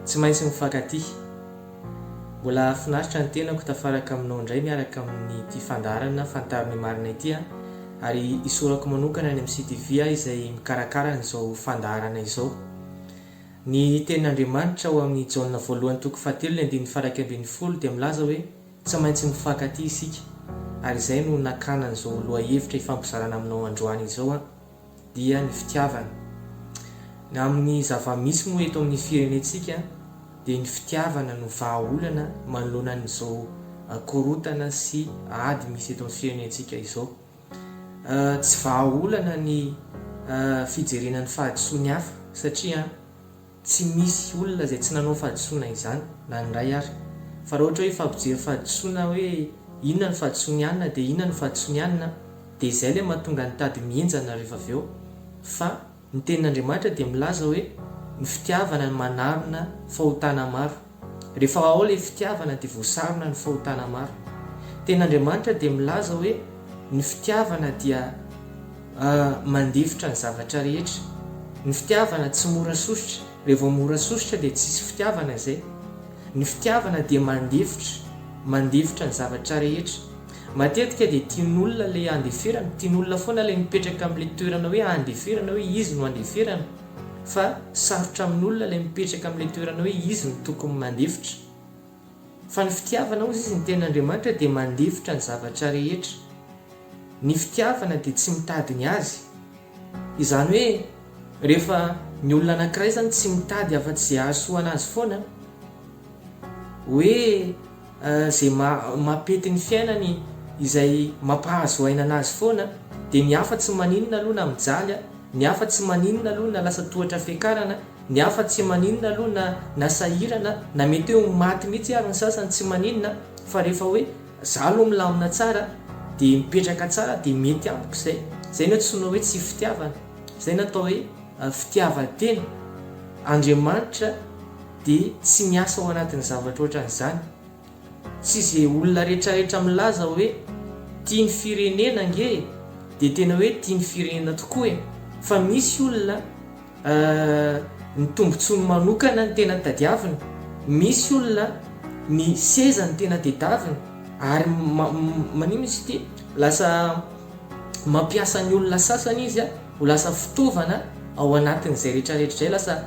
tsy maintsy mifankaty. Mbola finaritra ny tenako tafaraka aminao indray miaraka amin'ny ty fandarana fantariny marina ity ary isorako manokana any amin'ny CTV izay mikarakara n'izao fandarana izao. Ny tenin'Andriamanitra ao amin'ny Jaona 1:7-20 dia milaza hoe tsy maintsy mifankaty isika. Ary izay no nakana an'izao loha-hevitra ifampizarana aminao androany izao dia ny fitiavana. Amin'ny zava-misy moa eto amin'ny firenentsika dia ny fitiavana no vahaolana manoloana an'izao korotana sy ady misy eto amin'ny firenentsika izao. Tsy vahaolana ny fijerenan'ny fahadisoany hafa satria tsy misy olona izay tsy nanao fahadisoana izany na ny ray ary. Fa raha ohatra hoe fampijery fahadisoana hoe inona ny fahadisoany anina dia inona ny fahadisoany anina dia izay ilay mahatonga ny tady mihenjana rehefa avy eo. Fa ny tenin'Andriamanitra dia milaza hoe ny fitiavana manarona fahotana maro. Rehefa ao ilay fitiavana dia voasarona ny fahotana maro. Tenin'Andriamanitra dia milaza hoe ny fitiavana dia mandefitra ny zavatra rehetra. Ny fitiavana tsy mora sositra. Rehefa mora sositra dia tsisy fitiavana izay. Ny fitiavana dia mandefitra ny zavatra rehetra. Matetika dia tian'olona ilay andeferana, tian'olona foana ilay mipetraka amin'ilay toerana hoe andeferana hoe izy no andeferana. Fa sarotra amin'olona ilay mipetraka amin'ilay toerana hoe izy no tokony mandefitra. Fa ny fitiavana hozy izy ny tenin'Andriamanitra dia mandefitra ny zavatra rehetra. Ny fitiavana dia tsy mitady ny azy. Izany hoe rehefa ny olona anankiray zany tsy mitady afa-tsy izay ahasoa anazy foana, hoe izay mampety ny fiainany izay mampahazo aina anazy foana, dia ny hafa tsy maninona aloha na mijaly, ny hafa tsy maninona aloha na lasa tohatra fiakarana, ny hafa tsy maninona aloha na sahirana, na mety hoe maty mihitsy ary ny sasany tsy maninona. Fa rehefa hoe za aloha milamina tsara dia mipetraka tsara dia mety amiko izay. Izay no antsoina hoe tsy fitiavana. Izay natao hoe fitiavan-tena. Andriamanitra dia tsy miasa ao anatin'ny zavatra ohatran'izany. Tsy izay olona rehetrarehetra milaza hoe tia ny firenena nge dia tena hoe tia ny firenena tokoa e. Fa misy olona ny tombontsoany manokana ny tena tadiavina. Misy olona ny seza ny tena tadiavina. Ary manino izy ity lasa mampiasa ny olona sasany izy ho lasa fitaovana ao anatin'izay rehetrarehetra izay. Lasa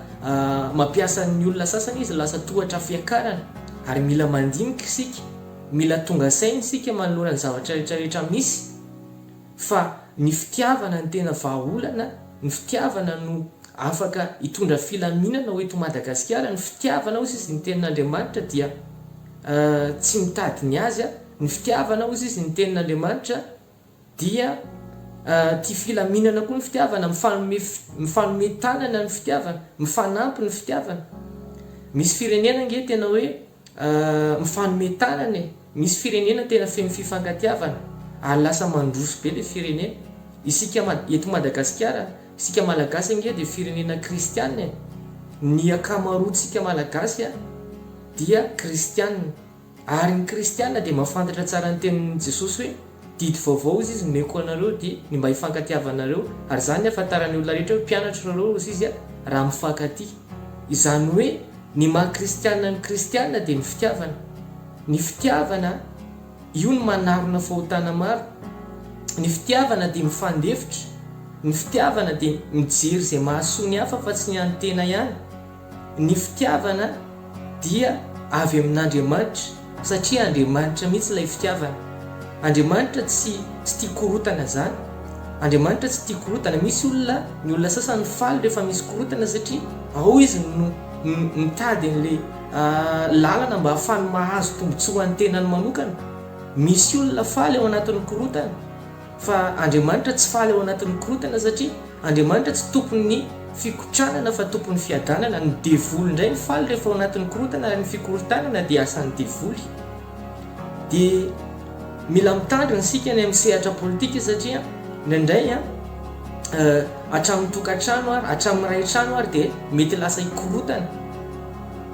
mampiasa ny olona sasany izy lasa tohatra fiakarana. Ary mila mandinika isika, mila tonga saina isika manoloana ny zavatra rehetrarehetra misy. Fa ny fitiavana ny tena vahaolana, ny fitiavana no afaka hitondra filaminana ho eto Madagasikara. Ny fitiavana hozy izy ny tenin'Andriamanitra dia tsy mitady ny azy. Ny fitiavana hozy izy ny tenin'Andriamanitra dia tia filaminana koa ny fitiavana, mifanome tanana ny fitiavana, mifanampy ny fitiavana. Misy firenena nge tena hoe mifanome tanana e. Misy firenena tena feno fifankatiavana ary lasa mandroso be ilay firenena. Isika eto Madagasikara, isika malagasy nge dia firenena kristianina e. Ny akamaroantsika malagasy dia kristianina. Ary ny kristianina dia mahafantatra tsara ny tenin'i Jesosy hoe didy vaovao izy nomeko anareo dia ny mba hifankatiavanareo. Ary izany ahafantarany olona rehetra hoe mpianatra rareo izy raha mifankaty. Izany hoe ny maha-kristianina ny kristianina dia ny fitiavana. Ny fitiavana io no manarona fahotana maro. Ny fitiavana dia mifandefitra. Ny fitiavana dia mijery izay mahasoa ny hafa fa tsy ny antena ihany. Ny fitiavana dia avy amin'Andriamanitra satria Andriamanitra mihitsy ilay fitiavana. Andriamanitra tsy tia korotana zany. Andriamanitra tsy tia korotana. Misy olona, ny olona sasany faly rehefa misy korotana satria ao izy no mitady an'ilay lalana mba ahafahany mahazo tombotsoa ny tenany manokana. Misy olona faly ao anatin'ny korotana. Fa Andriamanitra tsy faly ao anatin'ny korotana satria Andriamanitra tsy tompon'ny fikotranana fa tompon'ny fiadanana. Ny devoly indray ny faly rehefa ao anatin'ny korotana ary ny fikorotanana dia asan'ny devoly. Dia mila mitandrina isika ny amin'ny sehatra politika satria indraindray hatramin'ny tokantrano ary hatramin'ny ray trano ary dia mety lasa hikorotana.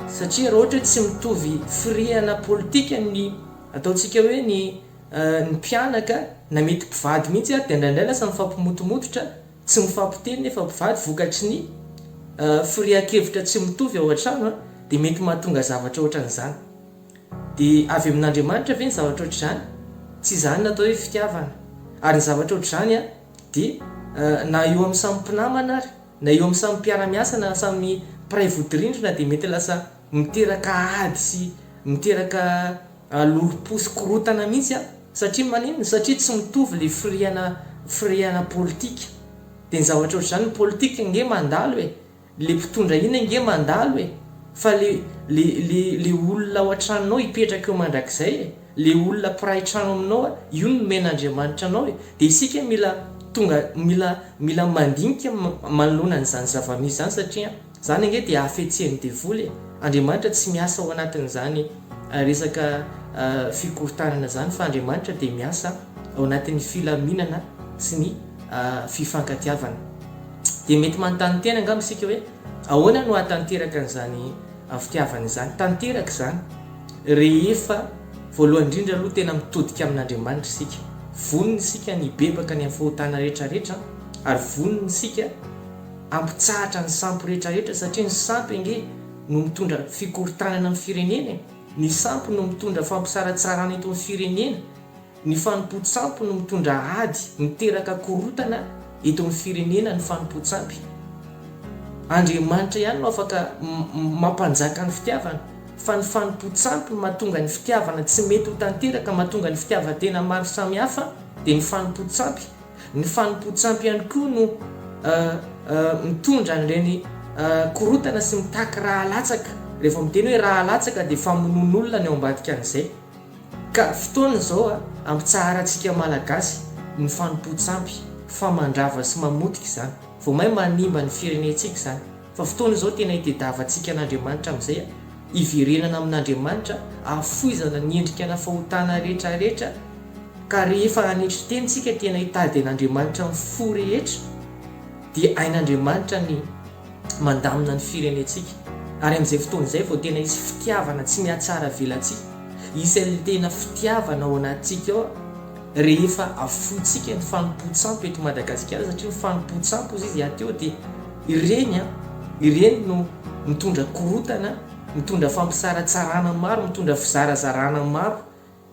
Satria raha ohatra tsy mitovy firehana politika ny ataontsika hoe ny mpianaka na mety mpivady mihitsy dia indraindray lasa mifampimotomototra, tsy mifampiteny nefa mpivady vokatry ny firehakevitra tsy mitovy ao an-trano dia mety mahatonga zavatra ohatran'izany. Dia avy amin'Andriamanitra ve ny zavatra ohatr'izany? Tsy izany natao hoe fitiavana. Ary ny zavatra ohatr'izany dia na eo amin'ny samy mpinamana ary na eo amin'ny samy mpiara-miasa na samy mpiray vodi-rindrina dia mety lasa miteraka ady sy miteraka loro-posy korotana mihitsy satria maninona? Satria tsy mitovy le firehana politika. Dia ny zavatra ohatr'izany ny politika nge mandalo le mpitondra ina nge mandalo fa le olona ao an-tranonao hipetraka eo mandrakizay le olona mpiray trano aminao io no men'Andriamanitra anao dia isika mila mandinika manoloana n'izany zava-misy zany satria zany nge dia afetsehany devoly. Andriamanitra tsy miasa ao anatin'izany resaka fikorontanana zany fa Andriamanitra dia miasa ao anatin'ny filaminana sy ny fifankatiavana. Dia mety manontany tena angamba isika hoe ahoana no hatanteraka an'izany fitiavana izany? Tanteraka izany rehefa voalohany indrindra aloha tena mitodika amin'Andriamanitra isika, vonona isika ny bebaka ny amin'ny fahotana rehetrarehetra ary vonona isika ampitsahatra ny sampy rehetrarehetra satria ny sampy nge no mitondra fikorontanana amin'ny firenena, ny sampy no mitondra fampisaratsarana eto amin'ny firenena, ny fanompo-tsampy no mitondra ady miteraka korotana eto amin'ny firenena. Ny fanompo-tsampy Andriamanitra ihany no afaka mampanjaka ny fitiavana, fa ny fanompo-tsampy mahatonga ny fitiavana tsy mety ho tanteraka, mahatonga ny fitiavan-tena maro samihafa dia ny fanompo-tsampy. Ny fanompo-tsampy ihany koa no mitondra n'ireny korotana sy mitaky raha latsaka. Rehefa miteny hoe raha latsaka dia famonoan'olona ny ao ambadika an'izay. Ka fotoana izao ampitsaharantsika malagasy ny fanompo-tsampy, famandrava sy mamotika izany, vao mahay manimba ny firenentsika izany. Fa fotoana izao tena hitadiavantsika n'Andriamanitra amin'izay iverenana amin'Andriamanitra, afoizana ny endrikana fahotana rehetrarehetra. Ka rehefa anetry tenitsika tena hitady an'Andriamanitra ny fo rehetra dia ain'Andriamanitra ny mandamina ny firenentsika. Ary amin'izay fotoana izay vao tena isy fitiavana tsy mihatsara velantsika, isy tena fitiavana ao anatintsika ao rehefa afoitsika ny fanompo-tsampy eto Madagasikara. Satria ny fanompo-tsampy izy ateo dia ireny no mitondra korotana, mitondra fampisaratsarana maro, mitondra fizarazarana maro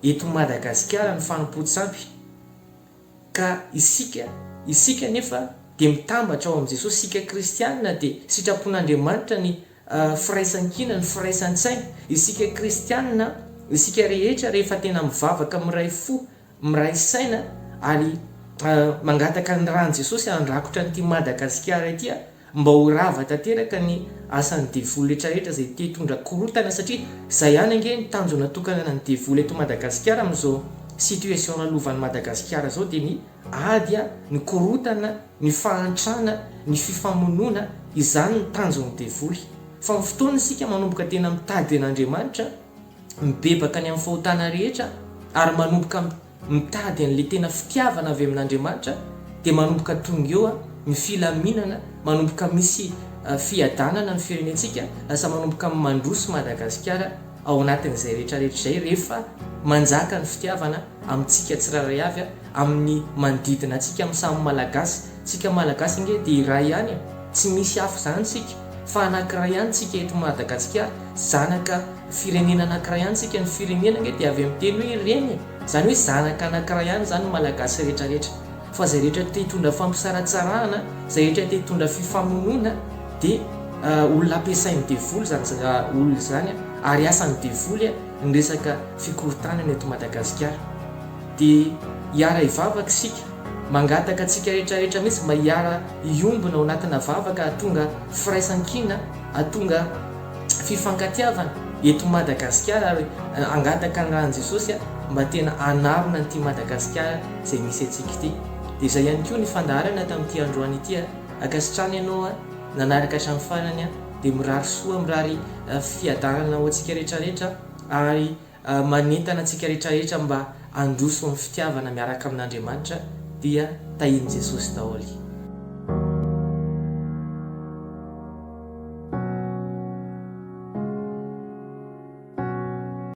eto Madagasikara ny fanompo-tsampy. Ka isika nefa dia mitambatra ao amin'i Jesosy, isika kristianina dia sitrapon'Andriamanitra ny firaisan-kina, ny firaisan-tsaina. Isika kristianina, isika rehetra rehefa tena mivavaka miray fo, miray saina ary mangataka ny ran'i Jesosy andrakotra n'ity Madagasikara ity mba ho rava tanteraka ny asan'ny devoly rehetrarehetra izay te hitondra korotana. Satria izay ihany ange ny tanjona natokana ny devoly eto Madagasikara amin'izao situation lalovan'ny Madagasikara zao dia ny ady, ny korotana, ny fahantrana, ny fifamonoana, izany ny tanjon'ny devoly. Fa ny fotoana isika manomboka tena mitady an'Andriamanitra, mibebaka ny amin'ny fahotana rehetra ary manomboka mitady an'le tena fitiavana avy amin'Andriamanitra dia manomboka tonga eo ny filaminana, manomboka misy fiadanana ny firenentsika, lasa manomboka mandroso Madagasikara ao anatin'izay rehetrarehetra izay rehefa manjaka ny fitiavana amintsika tsiraray avy amin'ny manodidina antsika amin'ny samy malagasy. Tsika malagasy nge dia iray ihany, tsy misy hafa zany tsika fa anankiray ihany tsika eto Madagasikara, zanaka firenena anankiray ihany tsika. Ny firenena nge dia avy amin'ny teny hoe reny, zany hoe zanaka anankiray ihany zany malagasy rehetrarehetra. Fa izay rehetra te hitondra fampisaratsarana, izay rehetra te hitondra fifamonoana dia olona ampiasain'ny devoly zany olona zany ary asan'ny devoly ny resaka fikorontanana eto Madagasikara. Dia hiara hivavaka isika, mangataka antsika rehetrarehetra mihitsy mba hiara hiombona ao anatina vavaka, ahatonga firaisan-kina, ahatonga fifankatiavana eto Madagasikara ary angataka ny ran'i Jesosy mba tena anarona n'ity Madagasikara izay misy antsika ity. Dia izay ihany koa ny fandaharana tamin'ity androany ity. Akasitrany ianao nanaraka hatramin'ny farany dia mirary soa, mirary fiadarana ho antsika rehetrarehetra ary manentana antsika rehetrarehetra mba handroso amin'ny fitiavana miaraka amin'Andriamanitra dia tahin'i Jesosy daholo.